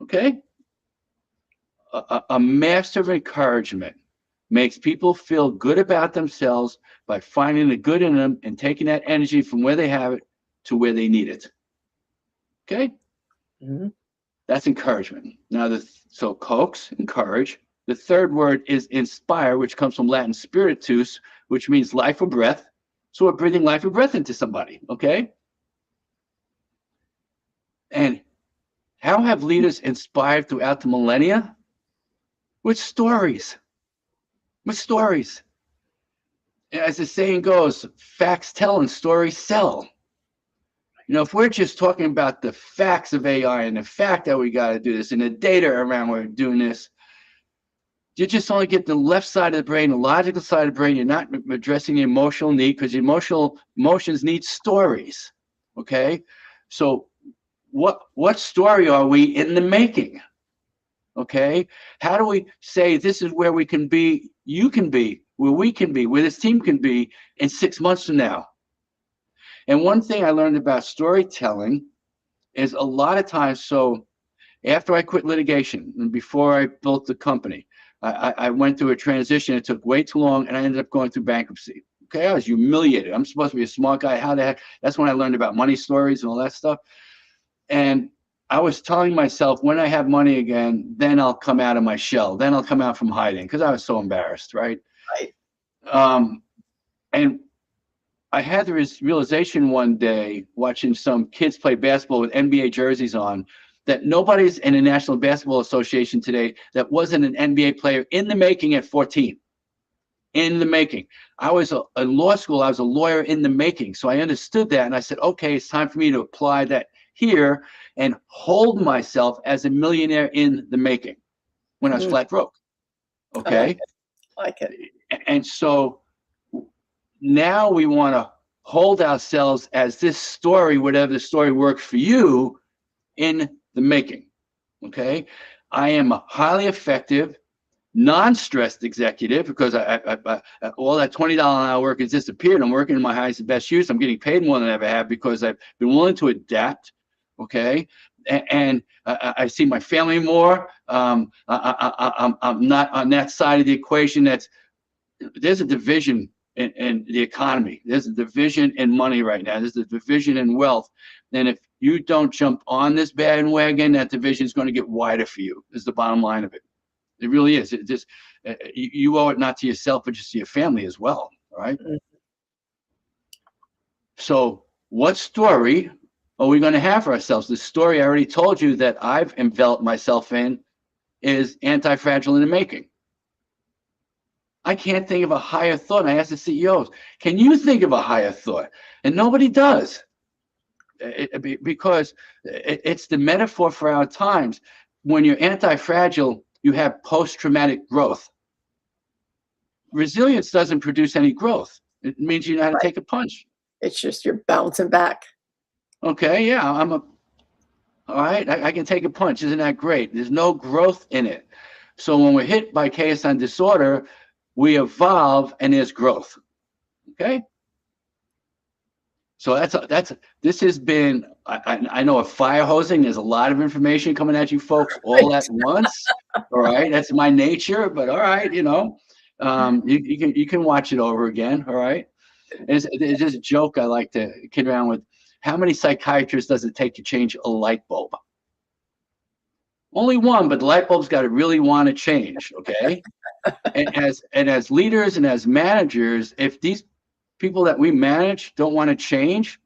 Okay? A master of encouragement makes people feel good about themselves by finding the good in them and taking that energy from where they have it to where they need it. Okay? Mm-hmm. That's encouragement. Now, so coax, encourage. The third word is inspire, which comes from Latin spiritus, which means life or breath. So we're breathing life or breath into somebody. Okay? And how have leaders inspired throughout the millennia? With stories. With stories. As the saying goes, facts tell and stories sell. You know, if we're just talking about the facts of AI and the fact that we got to do this and the data around we're doing this, you just only get the left side of the brain, the logical side of the brain. You're not addressing the emotional need because emotions need stories. Okay, so what story are we in the making? Okay, how do we say this is where we can be, you can be, where we can be, where this team can be in 6 months from now? And one thing I learned about storytelling is a lot of times, so after I quit litigation and before I built the company, I went through a transition. It took way too long and I ended up going through bankruptcy. Okay, I was humiliated. I'm supposed to be a smart guy. How the heck? That's when I learned about money stories and all that stuff. And I was telling myself, when I have money again, then I'll come out of my shell. Then I'll come out from hiding because I was so embarrassed, right? Right. And I had the realization one day watching some kids play basketball with NBA jerseys on that nobody's in the National Basketball Association today that wasn't an NBA player in the making at 14. In the making. I was in law school. I was a lawyer in the making. So I understood that. And I said, okay, it's time for me to apply that here and hold myself as a millionaire in the making when I was flat broke. Okay. I like it. And so now we want to hold ourselves as this story, whatever the story works for you, in the making. Okay. I am a highly effective, non-stressed executive because all that $20 an hour work has disappeared. I'm working in my highest and best use. I'm getting paid more than I ever have because I've been willing to adapt. Okay. And I see my family more. I'm not on that side of the equation. There's a division in the economy. There's a division in money right now. There's a division in wealth. And if you don't jump on this bandwagon, that division is going to get wider for you. Is the bottom line of it. It really is. It just you owe it not to yourself, but just to your family as well. All right. Mm-hmm. So, what story are we going to have for ourselves? The story I already told you that I've enveloped myself in is anti-fragile in the making. I can't think of a higher thought. I asked the CEOs, can you think of a higher thought? And nobody does. Because it's the metaphor for our times. When you're anti-fragile, you have post-traumatic growth. Resilience doesn't produce any growth. It means you know how to take a punch. It's just you're bouncing back. Okay, yeah, all right, I can take a punch. Isn't that great? There's no growth in it. So when we're hit by chaos and disorder, we evolve and there's growth. Okay? So this has been, I know, a fire hosing. There's a lot of information coming at you folks all at once. All right, that's my nature, but all right, you can watch it over again. All right, there's just a joke I like to kid around with. How many psychiatrists does it take to change a light bulb? Only one, but the light bulb's got to really want to change. Okay, and as leaders and as managers, if these people that we manage don't want to change,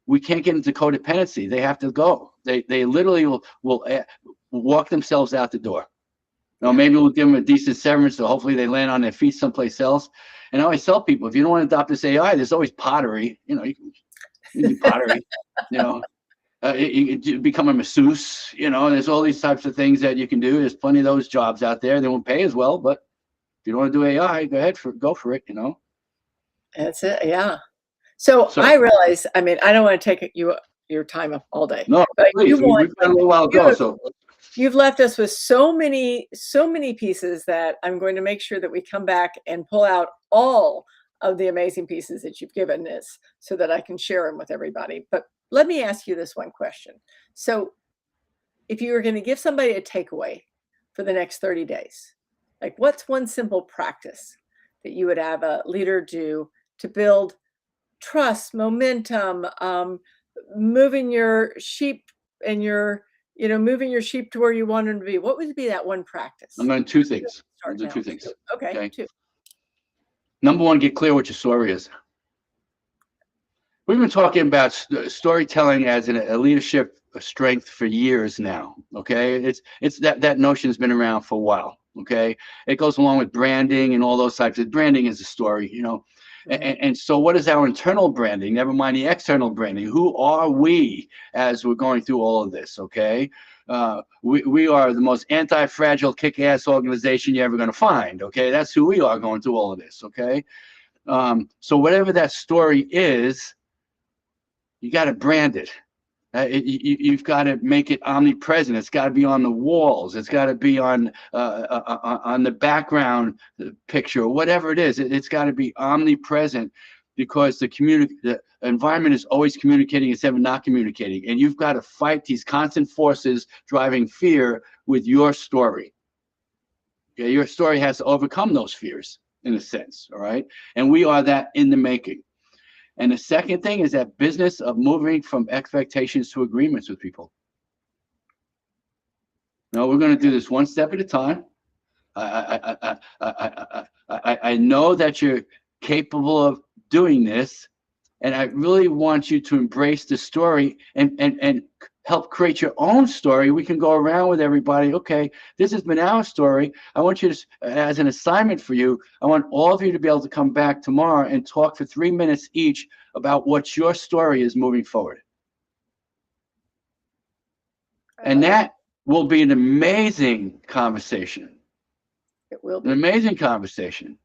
we can't get into codependency. They have to go. They literally will walk themselves out the door. Maybe we'll give them a decent severance, so hopefully they land on their feet someplace else. And I always tell people, if you don't want to adopt this AI, there's always pottery. You can do pottery. You can become a masseuse. There's all these types of things that you can do. There's plenty of those jobs out there. They won't pay as well, but if you don't want to do AI, go for it. That's it. Yeah. So I realize, I don't want to take your time up all day. No, but please. We've got a little while to go. So you've left us with so many pieces that I'm going to make sure that we come back and pull out all of the amazing pieces that you've given us so that I can share them with everybody. But let me ask you this one question. So if you were going to give somebody a takeaway for the next 30 days, like what's one simple practice that you would have a leader do to build trust, momentum, moving your sheep and moving your sheep to where you want them to be? What would be that one practice? I'm going to do two things. Two things. Okay. Two. Number one, get clear what your story is. We've been talking about storytelling as a leadership strength for years now. Okay, it's that notion has been around for a while. Okay, it goes along with branding and all those types of branding is a story. And so what is our internal branding? Never mind the external branding. Who are we as we're going through all of this? Okay, we are the most anti-fragile, kick-ass organization you're ever going to find. Okay, that's who we are going through all of this. Okay, so whatever that story is, you got to brand it. You've got to make it omnipresent. It's got to be on the walls. It's got to be on the background picture, or whatever it is. It's got to be omnipresent because the environment is always communicating instead of not communicating. And you've got to fight these constant forces driving fear with your story. Okay, your story has to overcome those fears in a sense. All right, and we are that in the making. And the second thing is that business of moving from expectations to agreements with people. No, we're going to do this one step at a time. I know that you're capable of doing this, and I really want you to embrace the story and help create your own story. We can go around with everybody. Okay, this has been our story. I want you to, as an assignment for you, I want all of you to be able to come back tomorrow and talk for 3 minutes each about what your story is moving forward. And that will be an amazing conversation. It will be. An amazing conversation.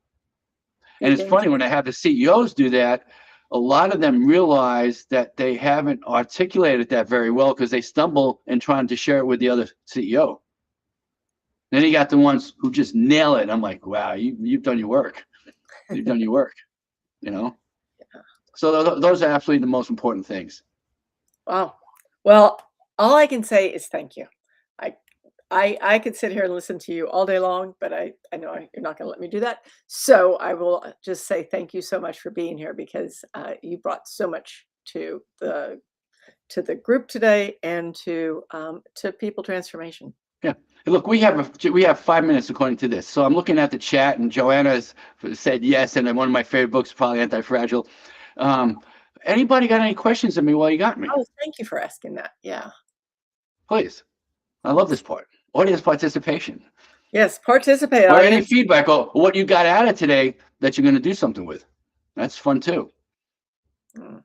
And it's funny, when I have the CEOs do that, a lot of them realize that they haven't articulated that very well because they stumble in trying to share it with the other CEO. Then you got the ones who just nail it. I'm like, wow, you've done your work. You've done your work, you know? So those are absolutely the most important things. Wow. Well, all I can say is thank you. I I could sit here and listen to you all day long, but I know you're not going to let me do that. So I will just say thank you so much for being here because you brought so much to the group today and to people transformation. Yeah. Look, we have 5 minutes according to this. So I'm looking at the chat, and Joanna's said yes, and then one of my favorite books is probably Anti-Fragile. Um, Anybody got any questions of me while you got me? Oh, thank you for asking that. Yeah. Please. I love this part. Audience participation. Yes, participate, Or any audience. feedback or what you got out of today that you're going to do something with. That's fun too. Mm.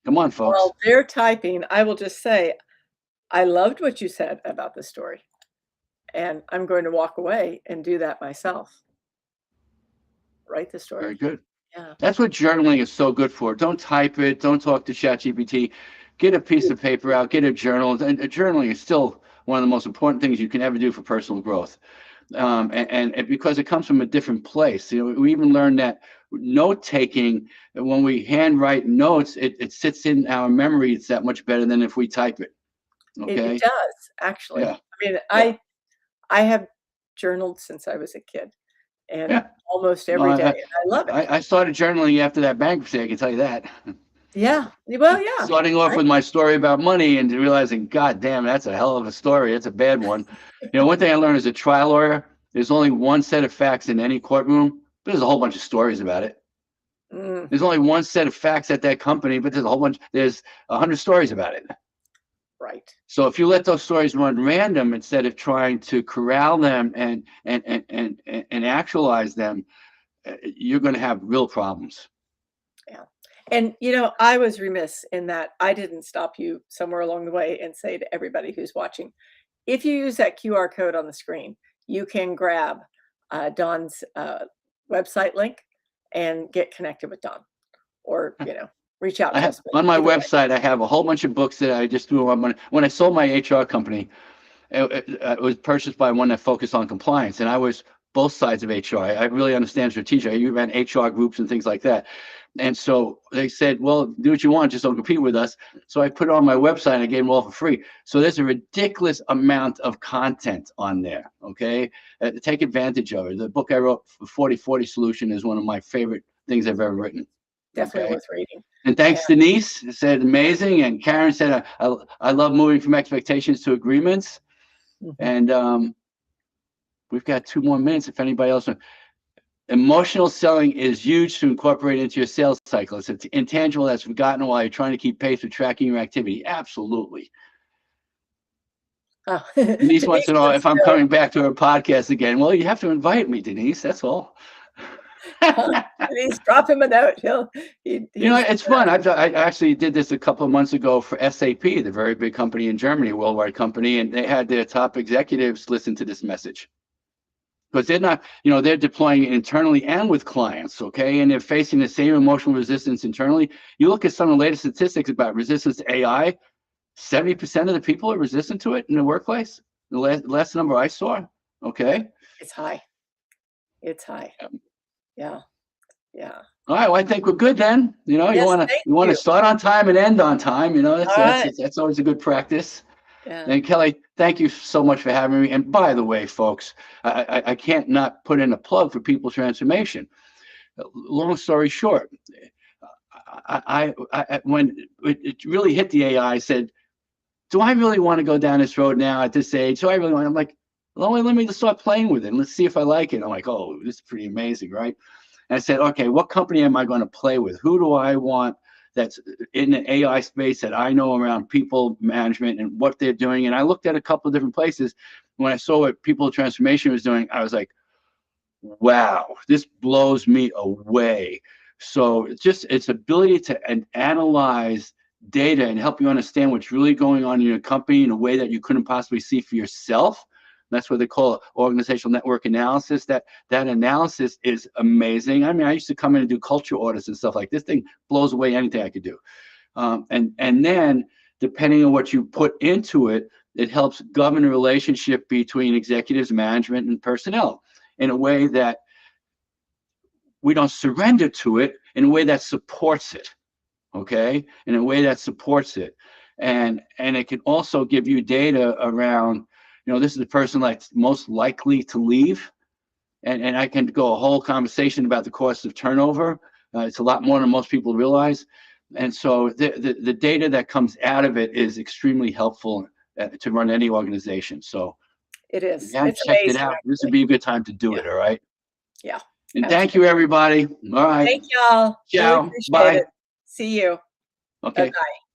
Come on, folks. While they're typing, I will just say I loved what you said about the story, and I'm going to walk away and do that myself. Write the story. Very good. Yeah. That's what journaling is so good for. Don't type it. Don't talk to ChatGPT. Get a piece of paper out. Get a journal. And journaling is still one of the most important things you can ever do for personal growth. And because it comes from a different place. We even learned that note taking, when we handwrite notes, it sits in our memory. It's that much better than if we type it. Okay. It does actually. Yeah. I mean, Yeah. I have journaled since I was a kid, and Yeah. almost every day, and I love it. I started journaling after that bankruptcy. I can tell you that. Yeah. Well, yeah. Starting off with my story about money and realizing, God damn, that's a hell of a story. It's a bad one. One thing I learned as a trial lawyer, there's only one set of facts in any courtroom, but there's a whole bunch of stories about it. Mm, There's only one set of facts at that company, but there's 100 stories about it. right. So if you let those stories run random instead of trying to corral them and actualize them, you're going to have real problems. Yeah. And I was remiss in that I didn't stop you somewhere along the way and say to everybody who's watching, if you use that QR code on the screen, you can grab Don's website link and get connected with Don, or reach out I to have us. But on my either way. website, I have a whole bunch of books that I just threw on. When I sold my HR company, it was purchased by one that focused on compliance, and I was both sides of HR. I really understand strategic. I ran HR groups and things like that. And so they said, well, do what you want, just don't compete with us. So I put it on my website and I gave them all for free. So there's a ridiculous amount of content on there. Okay. Take advantage of it. The book I wrote, 40/40 Solution, is one of my favorite things I've ever written. Definitely Okay. worth reading. And thanks, Denise, said amazing. And Karen said, I love moving from expectations to agreements. Mhm. And we've got 2 more minutes if anybody else wants. Emotional selling is huge to incorporate into your sales cycle. It's an intangible that's forgotten while you're trying to keep pace with tracking your activity. Absolutely. Oh. Denise wants to know wants if I'm coming back to her podcast again. Well, you have to invite me, Denise. That's all. Denise, drop him a note. It's fun. I actually did this a couple of months ago for SAP, the very big company in Germany, worldwide company, and they had their top executives listen to this message. Because they're not, they're deploying it internally and with clients, okay? And they're facing the same emotional resistance internally. You look at some of the latest statistics about resistance to AI, 70% of the people are resistant to it in the workplace. The last number I saw, okay? It's high. It's high. Yeah. Yeah. All right, well, I think we're good then. Yes, You want to start on time and end on time. All right. That's always a good practice. Yeah. And Kelly, thank you so much for having me. And by the way, folks, I can't not put in a plug for People Transformation. Long story short, when it really hit the AI, I said, do I really want to go down this road now at this age? Do I really want? I'm like, well, let me just start playing with it. And let's see if I like it. I'm like, oh, this is pretty amazing, right? And I said, okay, what company am I going to play with? Who do I want that's in the AI space that I know around people management and what they're doing? And I looked at a couple of different places. When I saw what People Transformation was doing, I was like, wow, this blows me away. So its ability to analyze data and help you understand what's really going on in your company in a way that you couldn't possibly see for yourself. That's what they call it, organizational network analysis. That analysis is amazing. I mean, I used to come in and do culture audits and stuff like this. Thing blows away anything I could do. And then depending on what you put into it, it helps govern the relationship between executives, management, and personnel in a way that we don't surrender to it, in a way that supports it. Okay, in a way that supports it, and it can also give you data around, this is the person that's most likely to leave, and I can go a whole conversation about the cost of turnover. It's a lot more than most people realize, and so the data that comes out of it is extremely helpful to run any organization. So It if is. you haven't It's checked it amazing, out, this would actually. be a good time to do Yeah. it. All right, Yeah. and thank Absolutely. you, everybody. All right, Thank y'all. Really ciao, appreciate bye. it. See you. Okay. Bye-bye.